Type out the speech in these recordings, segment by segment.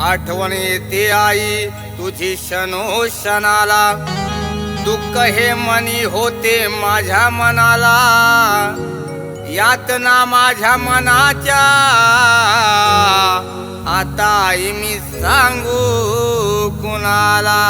आठवण येते आई तुझी क्षणोक्षणाला, दुःख हे मनी होते माझ्या मनाला, यातना माझ्या मनाच्या आता आई मी सांगू कुणाला.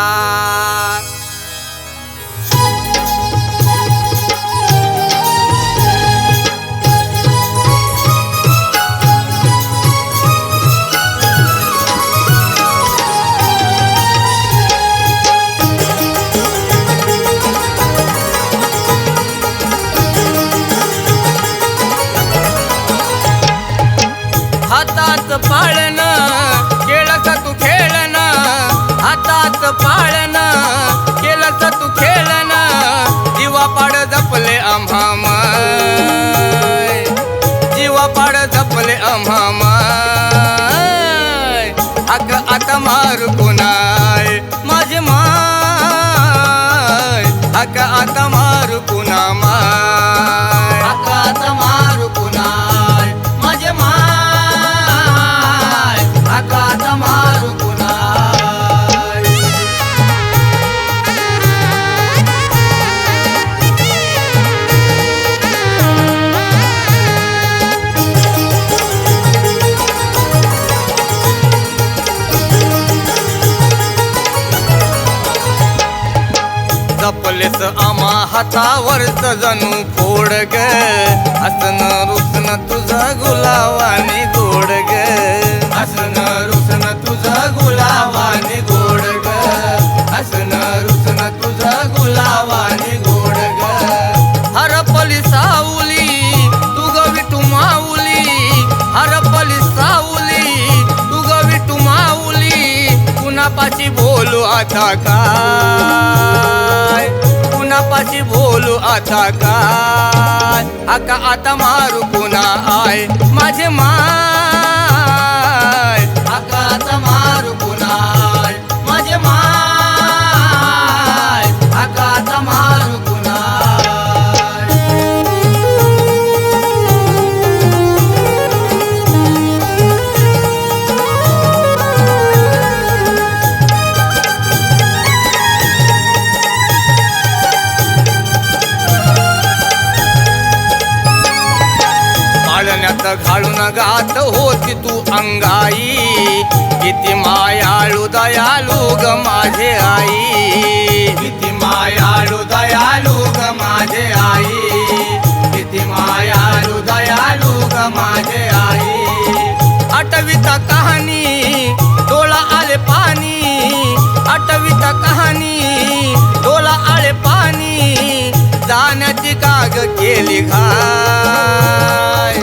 हातात पाळणं केलंस तू खेळणं, हातात पाळणं केलंस तू खेळणं, जीवा पाड जपले आम्हा माय, जीवा पाड जपले आम्हा माय. हक आता मारू कुणाय माझे माय, हक आता मारू कुणा माय, हक आता मारू कुणाय माझे माय, आता मारू कुणाय. जपलेस आम्हा हातावरच जणू फोड ग, हसन रुसन तुझा गुलावानी गोड ग, हसन रुसन तुझा गुलावानी गोड ग, हसन रुसन तुझा गुलावानी गोड ग. हरपली सावली तू ग विठू माऊली, हरपली सावली तू ग विठू माऊली, कुणापाशी बोलू आता काय, कुणापाशी बोलू आता काय. आका आता मारू कुणा आय माझे माय, आका आता मारू कुणाय माझे माय, आका आता मारू कुणाय. पाळण्यात घालून गात होती तू अंगाई, किती मायाळू दयालू ग माझे आई, किती मायाळू दयालू ग माझे आई, किती मायाळू दयालू ग माझे आई. आठवीता कहाणी डोळा आले पाणी, आठवीता कहाणी डोळा आले पाणी, जाण्याची काग केली घाय,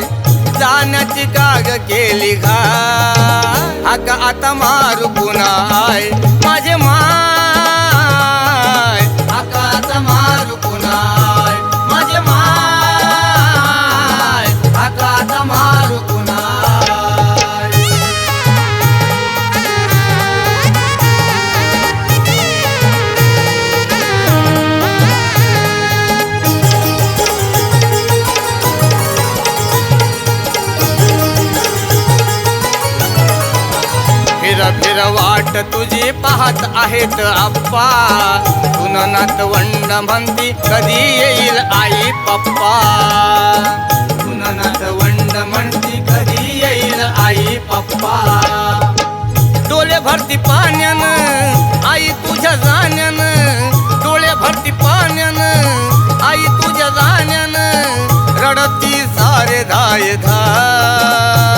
जाण्याची काग केली घाय. आका आता मारू कुणाय माझे माय, आका आता मारू कुणाय माझे माय, आका आता मारू कुणाय. फिर फिर वाट तुझी पाहत आहेत आप्पा, सुननात वंड म्हणती कधी येईल आई पप्पा, सुननात वंड म्हणती कधी येईल आई पप्पा. डोळे भरती पाण्यानं आई तुझ्या जाण्यानं, डोळे भरती पाण्यानं आई तुझ्या जाण्यानं, रडती सारे धाय धाय,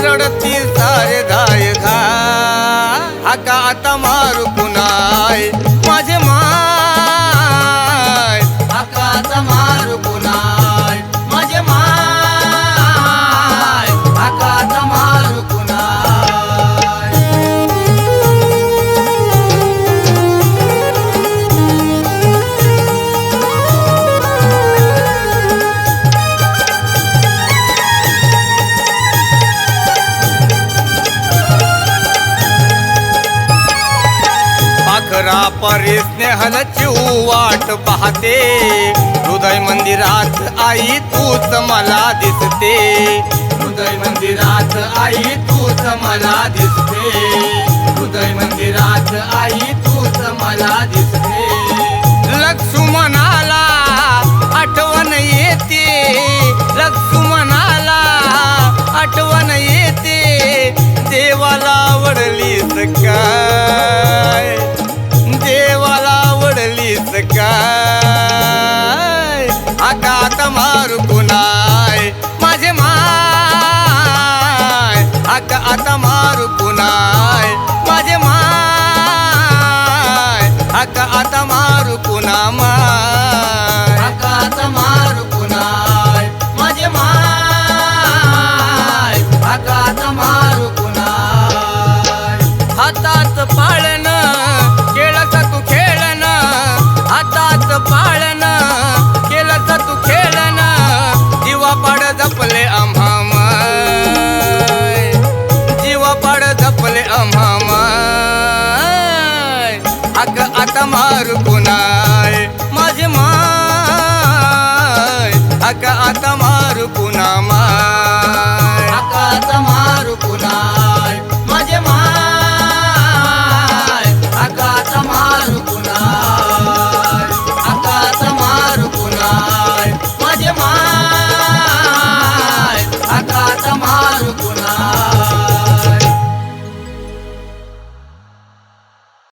रडती सारे धाय धाय. आका आता मारू कुणाय माझे माय, आका आता मारू कुणाय माझे माय, आका आता मारू कुणाय. परी स्नेहलची वाट पाहते हृदय मंदिरात आई तूच मला दिसते हृदय मंदिरात आई तूच मला दिसते हृदय मंदिरात आई तूच मला दिसते लक्ष्मणाला आठवण येते लक्ष्मणाला आठवण येते देवाला आवडलीस काय देवाला आवडलीस काय आकात मारू कुणाय माझे माय आकात मारू कुणाय माझे माय आकात मारू कुणा माय आकात मारू कुणाय माझे माय आकात मारू कुणाय हातात पाळण केलंस तू खेळण हातात पाळण केलंस तू खेळण जीवा पाड जपले आम्हा माय जीवा पाड जपले आम्हा माय हक आता मारू कुणाय माझे माय हक आता